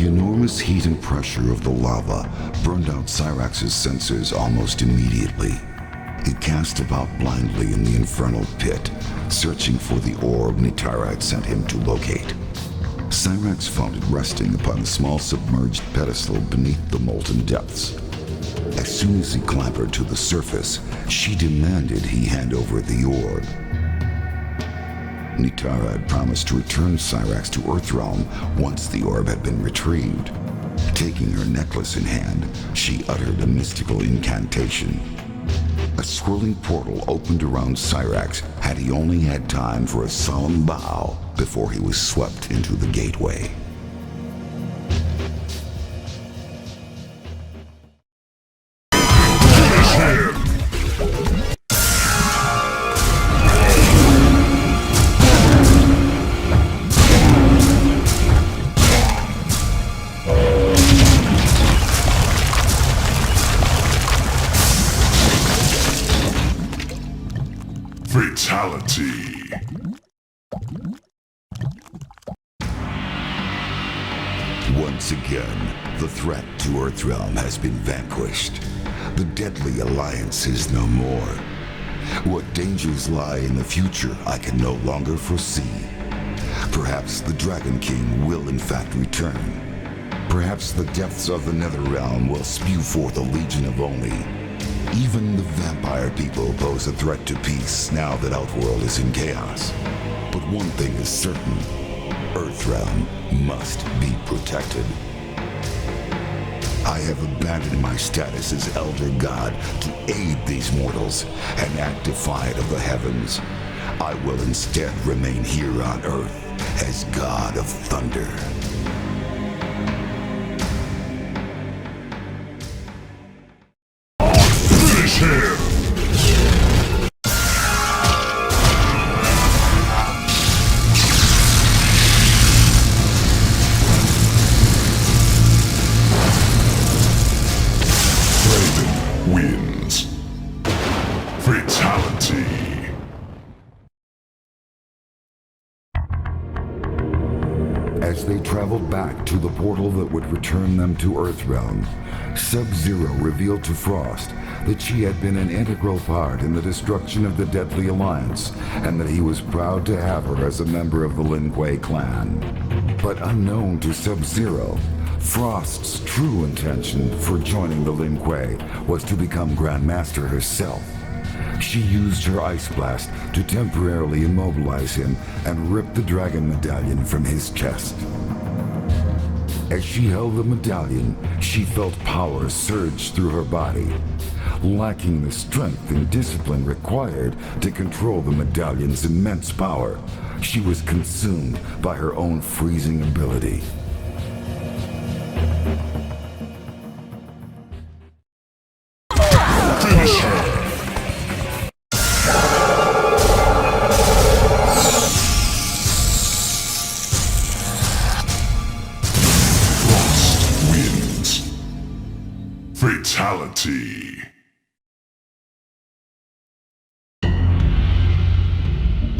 The enormous heat and pressure of the lava burned out Cyrax's sensors almost immediately. He cast about blindly in the infernal pit, searching for the orb Nitara had sent him to locate. Cyrax found it resting upon a small submerged pedestal beneath the molten depths. As soon as he clambered to the surface, she demanded he hand over the orb. Nitara had promised to return Cyrax to Earthrealm once the orb had been retrieved. Taking her necklace in hand, she uttered a mystical incantation. A swirling portal opened around Cyrax had he only had time for a solemn bow before he was swept into the gateway. Fatality. Once again, the threat to Earthrealm has been vanquished. The deadly alliance is no more. What dangers lie in the future I can no longer foresee. Perhaps the Dragon King will in fact return. Perhaps the depths of the Netherrealm will spew forth a legion of Oni. Even the vampire people pose a threat to peace now that Outworld is in chaos. But one thing is certain. Earthrealm must be protected. I have abandoned my status as Elder God to aid these mortals and act defiant of the heavens. I will instead remain here on Earth as God of Thunder. Raiden wins. Fatality. As they traveled back to the portal that would return them to Earthrealm, Sub-Zero revealed to Frost that she had been an integral part in the destruction of the Deadly Alliance, and that he was proud to have her as a member of the Lin Kuei clan. But unknown to Sub-Zero, Frost's true intention for joining the Lin Kuei was to become Grandmaster herself. She used her Ice Blast to temporarily immobilize him and rip the Dragon Medallion from his chest. As she held the medallion, she felt power surge through her body. Lacking the strength and discipline required to control the medallion's immense power, she was consumed by her own freezing ability. Fatality.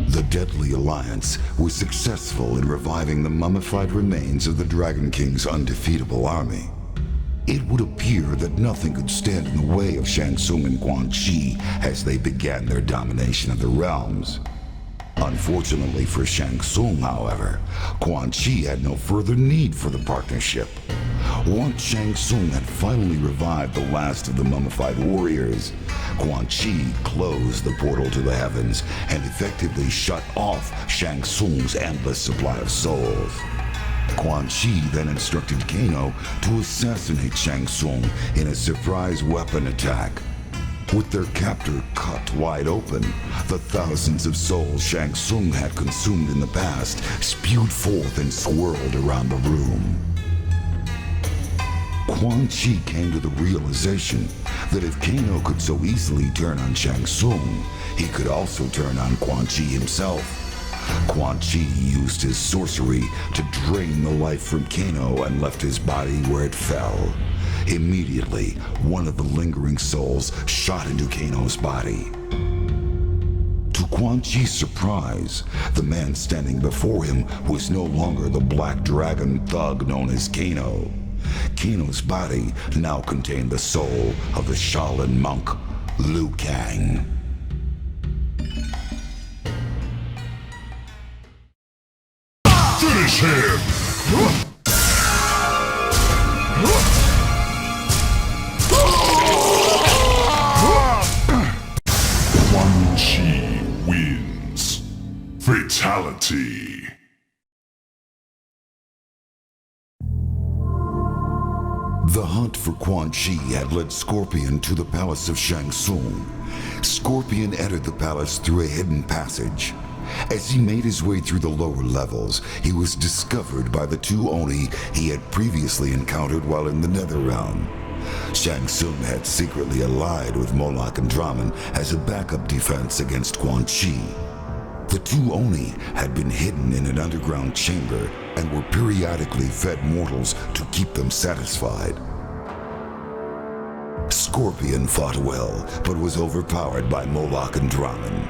The Deadly Alliance was successful in reviving the mummified remains of the Dragon King's undefeatable army. It would appear that nothing could stand in the way of Shang Tsung and Quan Chi as they began their domination of the realms. Unfortunately for Shang Tsung, however, Quan Chi had no further need for the partnership. Once Shang Tsung had finally revived the last of the mummified warriors, Quan Chi closed the portal to the heavens and effectively shut off Shang Tsung's endless supply of souls. Quan Chi then instructed Kano to assassinate Shang Tsung in a surprise weapon attack. With their captor cut wide open, the thousands of souls Shang Tsung had consumed in the past spewed forth and swirled around the room. Quan Chi came to the realization that if Kano could so easily turn on Shang Tsung, he could also turn on Quan Chi himself. Quan Chi used his sorcery to drain the life from Kano and left his body where it fell. Immediately, one of the lingering souls shot into Kano's body. To Quan Chi's surprise, the man standing before him was no longer the black dragon thug known as Kano. Kano's body now contained the soul of the Shaolin monk, Liu Kang. Finish him! Quan Chi wins. Fatality. The hunt for Quan Chi had led Scorpion to the palace of Shang Tsung. Scorpion entered the palace through a hidden passage. As he made his way through the lower levels, he was discovered by the two Oni he had previously encountered while in the Netherrealm. Shang Tsung had secretly allied with Moloch and Drahmin as a backup defense against Quan Chi. The two Oni had been hidden in an underground chamber and were periodically fed mortals to keep them satisfied. Scorpion fought well, but was overpowered by Moloch and Drahmin.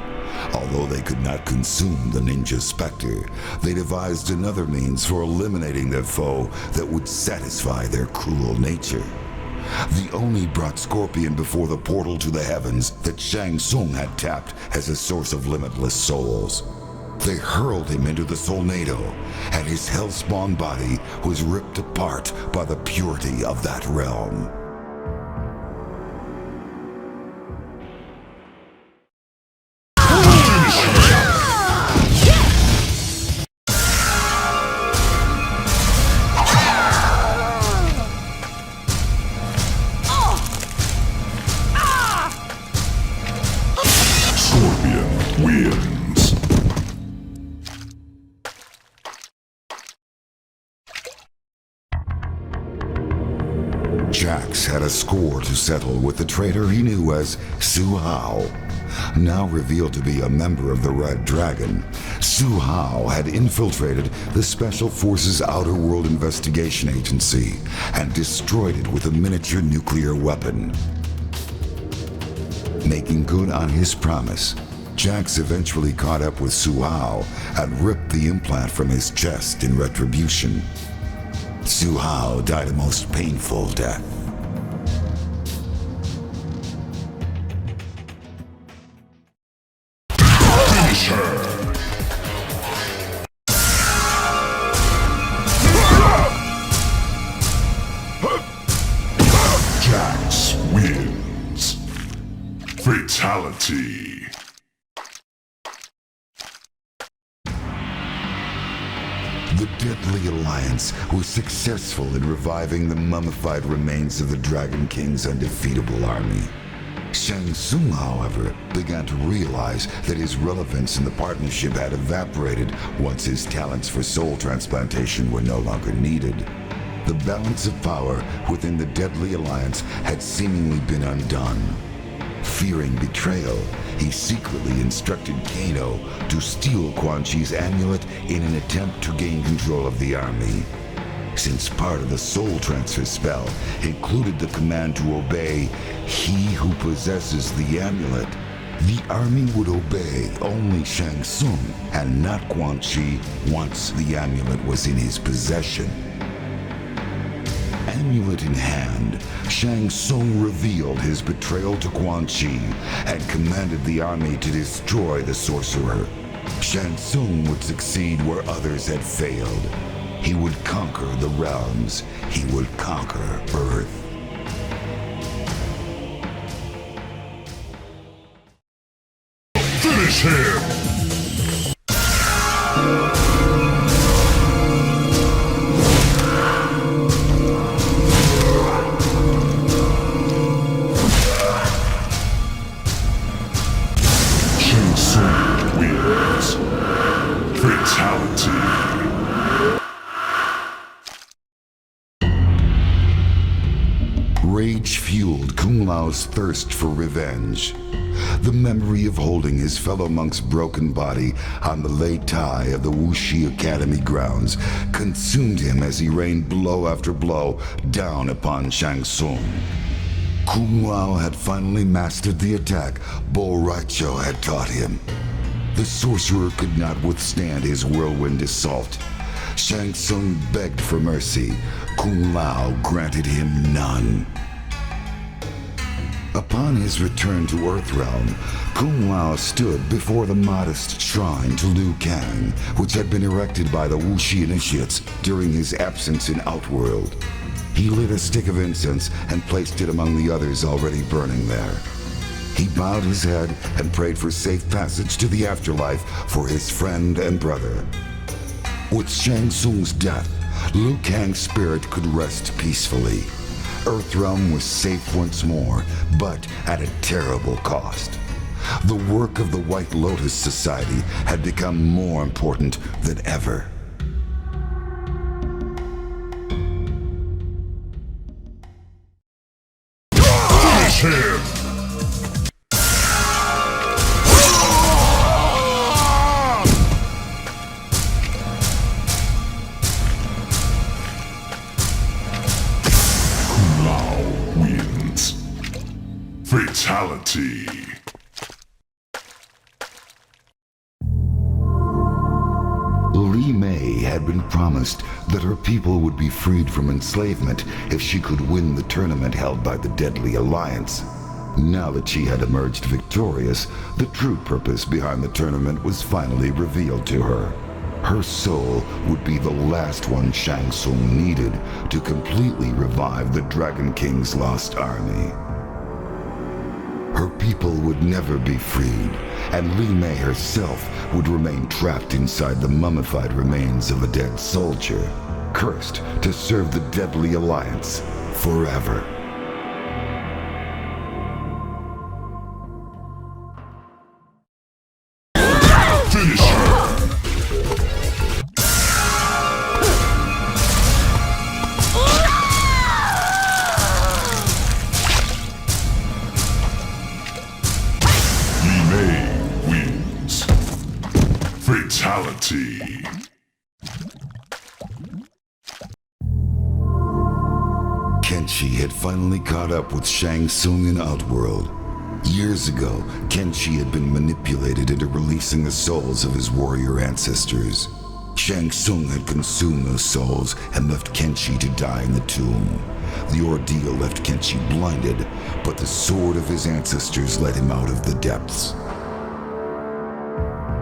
Although they could not consume the ninja specter, they devised another means for eliminating their foe that would satisfy their cruel nature. The Oni brought Scorpion before the portal to the heavens that Shang Tsung had tapped as a source of limitless souls. They hurled him into the Solnado, and his hellspawn body was ripped apart by the purity of that realm. Wins. Jax had a score to settle with the traitor he knew as Hsu Hao. Now revealed to be a member of the Red Dragon, Hsu Hao had infiltrated the Special Forces Outer World Investigation Agency and destroyed it with a miniature nuclear weapon. Making good on his promise, Jax eventually caught up with Hsu Hao and ripped the implant from his chest in retribution. Hsu Hao died a most painful death. Finish her! Jax wins. Fatality. The Deadly Alliance was successful in reviving the mummified remains of the Dragon King's undefeatable army. Shang Tsung, however, began to realize that his relevance in the partnership had evaporated once his talents for soul transplantation were no longer needed. The balance of power within the Deadly Alliance had seemingly been undone. Fearing betrayal, he secretly instructed Kano to steal Quan Chi's amulet in an attempt to gain control of the army. Since part of the soul transfer spell included the command to obey he who possesses the amulet, the army would obey only Shang Tsung and not Quan Chi once the amulet was in his possession. Amulet in hand, Shang Tsung revealed his betrayal to Quan Chi and commanded the army to destroy the sorcerer. Shang Tsung would succeed where others had failed. He would conquer the realms. He would conquer Earth. Finish him! Shang Tsung wins. Fatality. Rage fueled Kung Lao's thirst for revenge. The memory of holding his fellow monk's broken body on the Lei Tai of the Wuxi Academy grounds consumed him as he rained blow after blow down upon Shang Tsung. Kung Lao had finally mastered the attack Rai Cho had taught him. The sorcerer could not withstand his whirlwind assault. Shang Tsung begged for mercy. Kung Lao granted him none. Upon his return to Earthrealm, Kung Lao stood before the modest shrine to Liu Kang, which had been erected by the Wuxi initiates during his absence in Outworld. He lit a stick of incense and placed it among the others already burning there. He bowed his head and prayed for safe passage to the afterlife for his friend and brother. With Shang Tsung's death, Liu Kang's spirit could rest peacefully. Earthrealm was safe once more, but at a terrible cost. The work of the White Lotus Society had become more important than ever. Finish him! Fatality. Li Mei had been promised that her people would be freed from enslavement if she could win the tournament held by the Deadly Alliance. Now that she had emerged victorious, the true purpose behind the tournament was finally revealed to her. Her soul would be the last one Shang Tsung needed to completely revive the Dragon King's lost army. Her people would never be freed, and Li Mei herself would remain trapped inside the mummified remains of a dead soldier, cursed to serve the Deadly Alliance forever. Finish her! Fatality. Kenshi had finally caught up with Shang Tsung in Outworld. Years ago, Kenshi had been manipulated into releasing the souls of his warrior ancestors. Shang Tsung had consumed those souls and left Kenshi to die in the tomb. The ordeal left Kenshi blinded, but the sword of his ancestors led him out of the depths.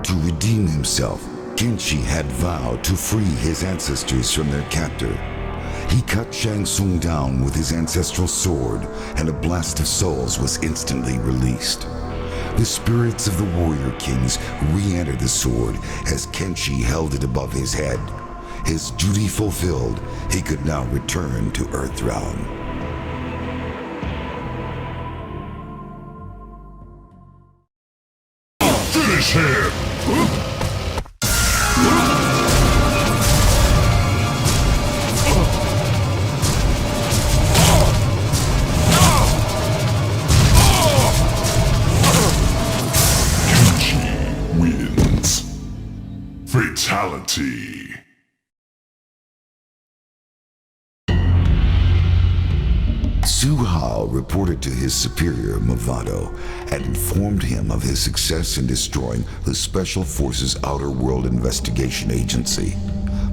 To redeem himself, Kenshi had vowed to free his ancestors from their captor. He cut Shang Tsung down with his ancestral sword, and a blast of souls was instantly released. The spirits of the warrior kings re-entered the sword as Kenshi held it above his head. His duty fulfilled, he could now return to Earthrealm. Finish him! Kenshi wins. Fatality. Hsu Hao reported to his superior, Mavado, and informed him of his success in destroying the Special Forces Outer World Investigation Agency.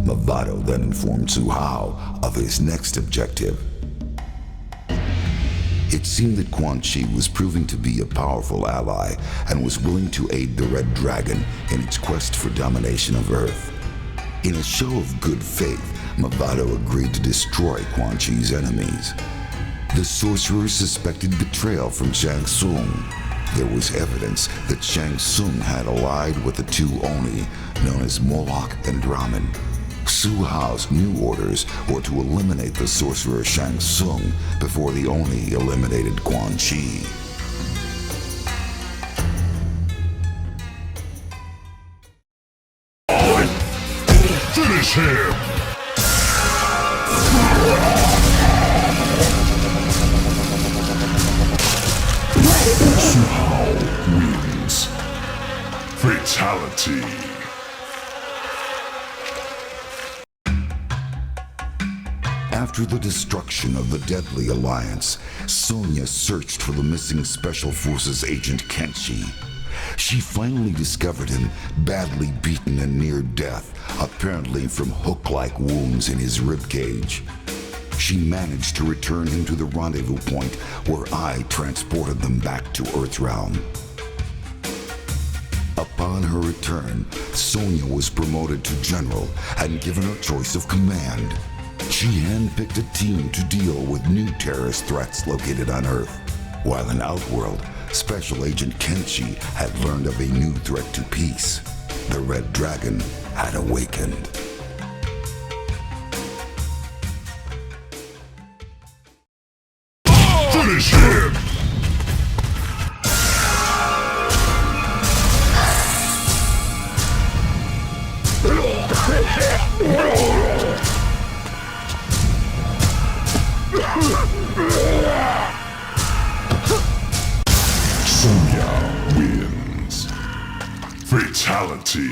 Mavado then informed Hsu Hao of his next objective. It seemed that Quan Chi was proving to be a powerful ally and was willing to aid the Red Dragon in its quest for domination of Earth. In a show of good faith, Mavado agreed to destroy Quan Chi's enemies. The sorcerer suspected betrayal from Shang Tsung. There was evidence that Shang Tsung had allied with the two Oni, known as Moloch and Drahmin. Hsu Hao's new orders were to eliminate the sorcerer Shang Tsung before the Oni eliminated Quan Chi. Finish him! Hsu Hao wins. Fatality. After the destruction of the Deadly Alliance, Sonya searched for the missing Special Forces agent Kenshi. She finally discovered him badly beaten and near death, apparently from hook-like wounds in his ribcage. She managed to return him to the rendezvous point where I transported them back to Earthrealm. Upon her return, Sonya was promoted to general and given a choice of command. She handpicked a team to deal with new terrorist threats located on Earth, while in Outworld, Special Agent Kenshi had learned of a new threat to peace. The Red Dragon had awakened. Finish him! Sonya wins. Fatality.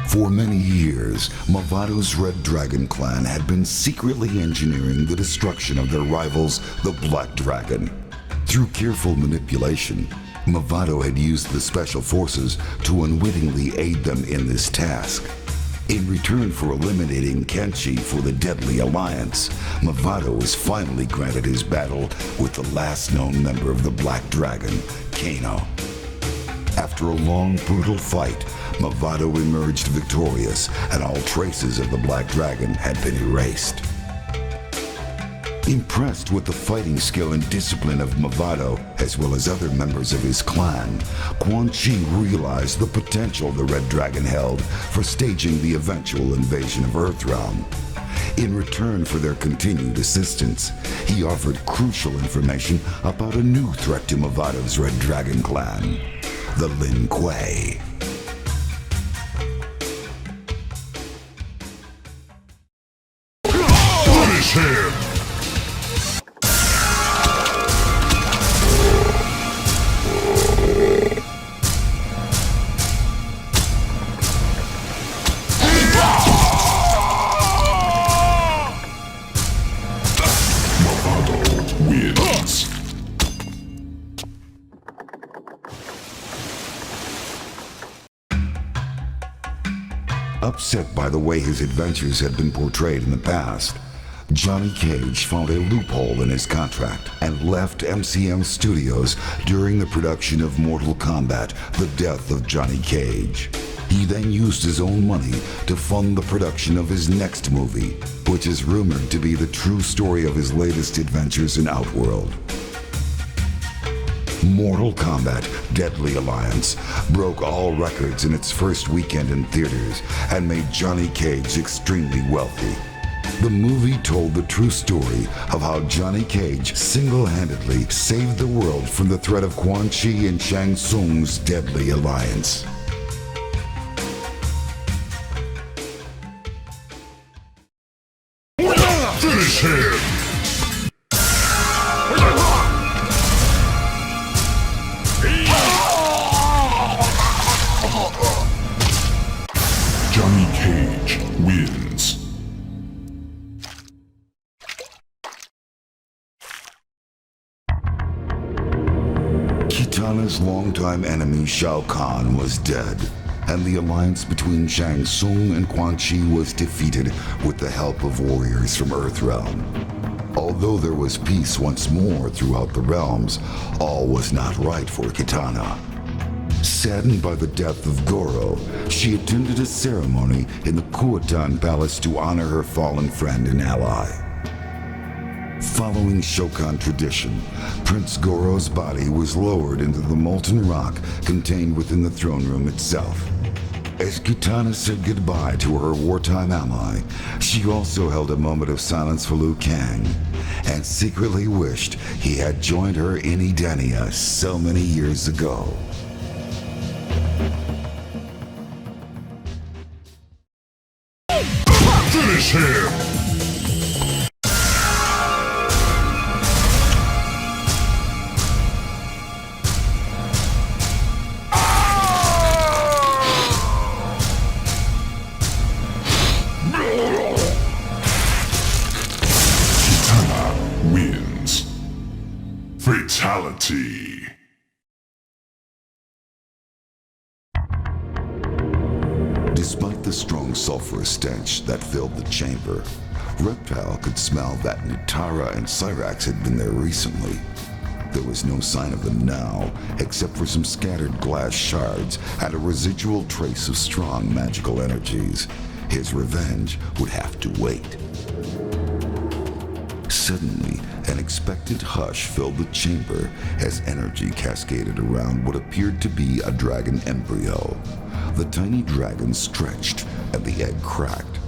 For many years, Mavado's Red Dragon clan had been secretly engineering the destruction of their rivals, the Black Dragon. Through careful manipulation, Mavado had used the Special Forces to unwittingly aid them in this task. In return for eliminating Kenshi for the Deadly Alliance, Mavado was finally granted his battle with the last known member of the Black Dragon, Kano. After a long, brutal fight, Mavado emerged victorious, and all traces of the Black Dragon had been erased. Impressed with the fighting skill and discipline of Mavado, as well as other members of his clan, Quan Chi realized the potential the Red Dragon held for staging the eventual invasion of Earthrealm. In return for their continued assistance, he offered crucial information about a new threat to Mavado's Red Dragon clan, the Lin Kuei. Finish him! Mavado wins. Upset by the way his adventures had been portrayed in the past, Johnny Cage found a loophole in his contract and left MCM Studios during the production of Mortal Kombat: The Death of Johnny Cage. He then used his own money to fund the production of his next movie, which is rumored to be the true story of his latest adventures in Outworld. Mortal Kombat: Deadly Alliance broke all records in its first weekend in theaters and made Johnny Cage extremely wealthy. The movie told the true story of how Johnny Cage single-handedly saved the world from the threat of Quan Chi and Shang Tsung's Deadly Alliance. Finish him! Johnny Cage wins. Kitana's longtime enemy Shao Kahn was dead, and the alliance between Shang Tsung and Quan Chi was defeated with the help of warriors from Earthrealm. Although there was peace once more throughout the realms, all was not right for Kitana. Saddened by the death of Goro, she attended a ceremony in the Kuotan Palace to honor her fallen friend and ally. Following Shokan tradition, Prince Goro's body was lowered into the molten rock contained within the throne room itself. As Kitana said goodbye to her wartime ally, she also held a moment of silence for Liu Kang, and secretly wished he had joined her in Edenia so many years ago. Finish him! Kitana wins. Fatality. Despite the strong sulfurous stench that filled the chamber, Reptile could smell that Nitara and Cyrax had been there recently. There was no sign of them now, except for some scattered glass shards and a residual trace of strong magical energies. His revenge would have to wait. Suddenly, an expectant hush filled the chamber as energy cascaded around what appeared to be a dragon embryo. The tiny dragon stretched and the egg cracked.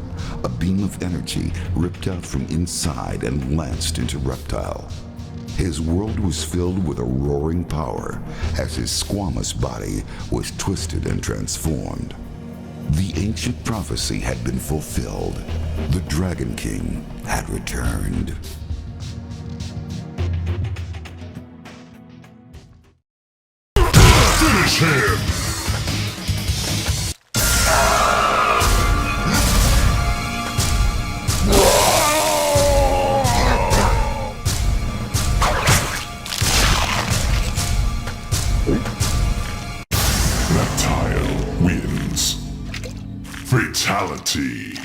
A beam of energy ripped out from inside and lanced into Reptile. His world was filled with a roaring power as his squamous body was twisted and transformed. The ancient prophecy had been fulfilled. The Dragon King had returned. Finish him! Reptile wins. Fatality.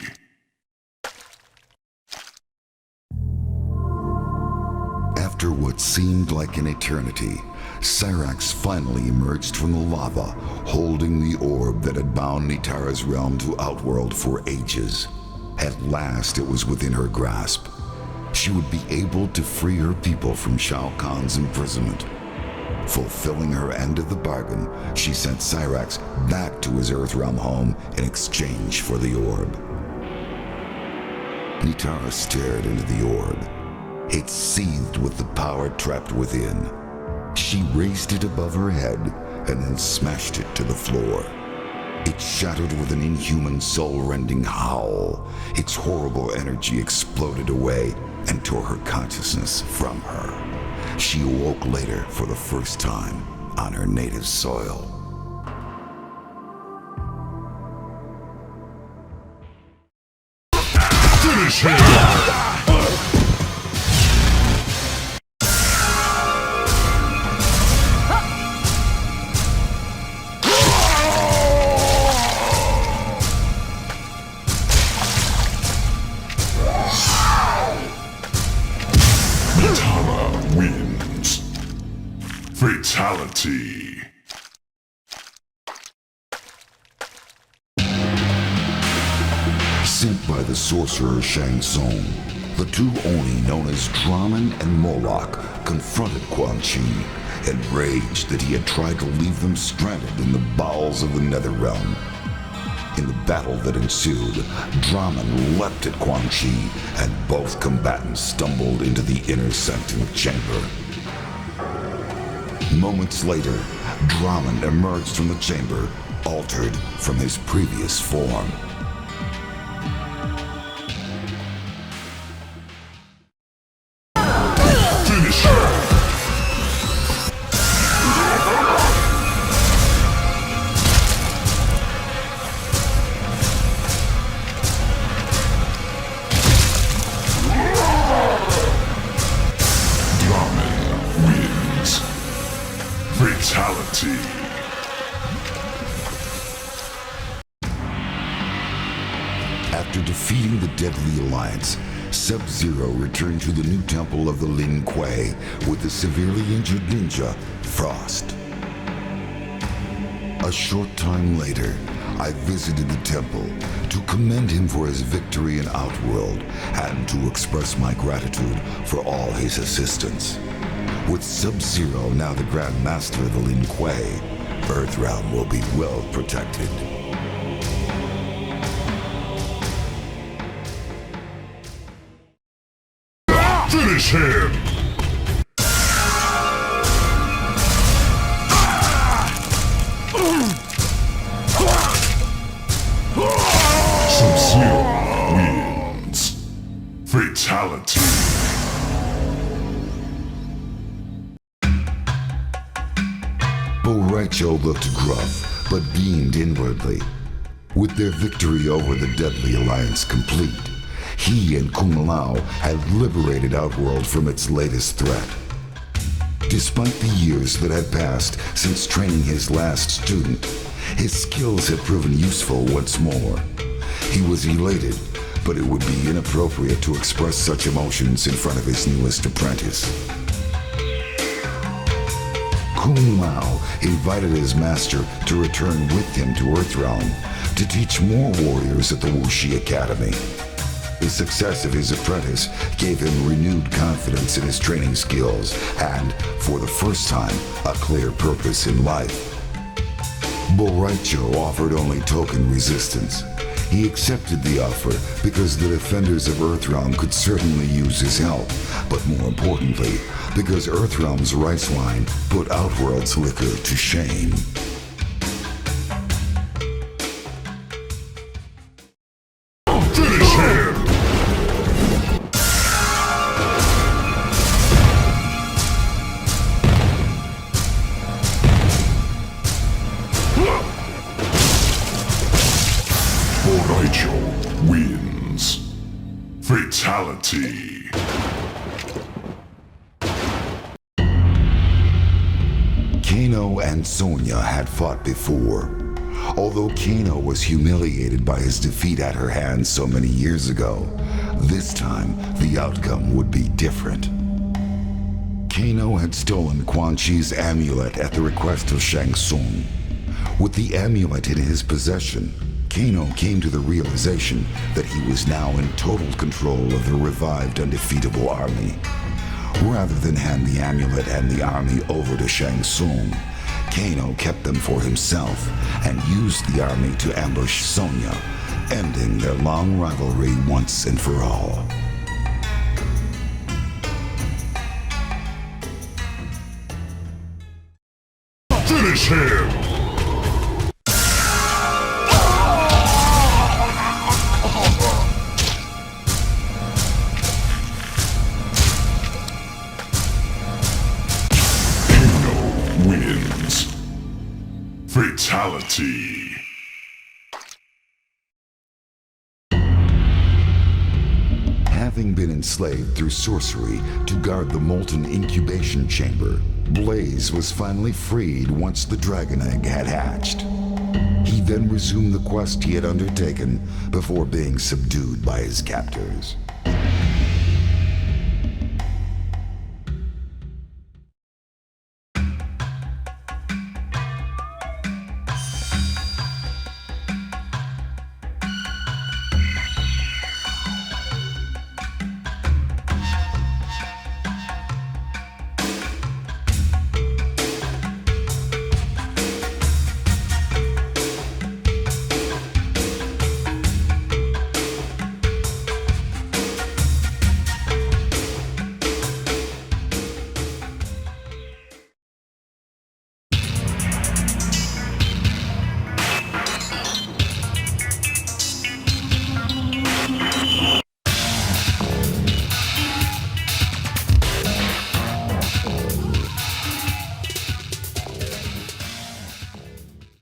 After what seemed like an eternity, Cyrax finally emerged from the lava, holding the orb that had bound Nitara's realm to Outworld for ages. At last it was within her grasp. She would be able to free her people from Shao Kahn's imprisonment. Fulfilling her end of the bargain, she sent Cyrax back to his Earthrealm home in exchange for the orb. Nitara stared into the orb. It seethed with the power trapped within. She raised it above her head and then smashed it to the floor. It shattered with an inhuman, soul-rending howl. Its horrible energy exploded away and tore her consciousness from her. She awoke later for the first time on her native soil. Finish him! Nitara wins. Fatality. Sent by the sorcerer Shang Tsung, the two Oni known as Drahmin and Moloch confronted Quan Chi, enraged that he had tried to leave them stranded in the bowels of the Netherrealm. In the battle that ensued, Drahmin leapt at Quan Chi, and both combatants stumbled into the inner sanctum chamber. Moments later, Drahmin emerged from the chamber, altered from his previous form. Finish him! Drahmin wins. Fatality. After defeating the Deadly Alliance, Sub-Zero returned to the new temple of the Lin Kuei with the severely injured ninja, Frost. A short time later, I visited the temple to commend him for his victory in Outworld and to express my gratitude for all his assistance. With Sub-Zero now the Grand Master of the Lin Kuei, Earthrealm will be well protected. Finish him! Sub-Zero wins. Fatality. Rai Cho looked gruff, but beamed inwardly. With their victory over the Deadly Alliance complete, he and Kung Lao had liberated Outworld from its latest threat. Despite the years that had passed since training his last student, his skills had proven useful once more. He was elated, but it would be inappropriate to express such emotions in front of his newest apprentice. Kung Lao invited his master to return with him to Earthrealm to teach more warriors at the Wuxi Academy. The success of his apprentice gave him renewed confidence in his training skills and, for the first time, a clear purpose in life. But Rai Cho offered only token resistance. He accepted the offer because the defenders of Earthrealm could certainly use his help, but more importantly, because Earthrealm's rice wine put Outworld's liquor to shame. Finish him! Rai Cho wins. Fatality. Kano and Sonya had fought before. Although Kano was humiliated by his defeat at her hands so many years ago, this time the outcome would be different. Kano had stolen Quan Chi's amulet at the request of Shang Tsung. With the amulet in his possession, Kano came to the realization that he was now in total control of the revived undefeatable army. Rather than hand the amulet and the army over to Shang Tsung, Kano kept them for himself and used the army to ambush Sonya, ending their long rivalry once and for all. Finish him! Wins. Fatality. Having been enslaved through sorcery to guard the molten incubation chamber, Blaze was finally freed once the dragon egg had hatched. He then resumed the quest he had undertaken before being subdued by his captors.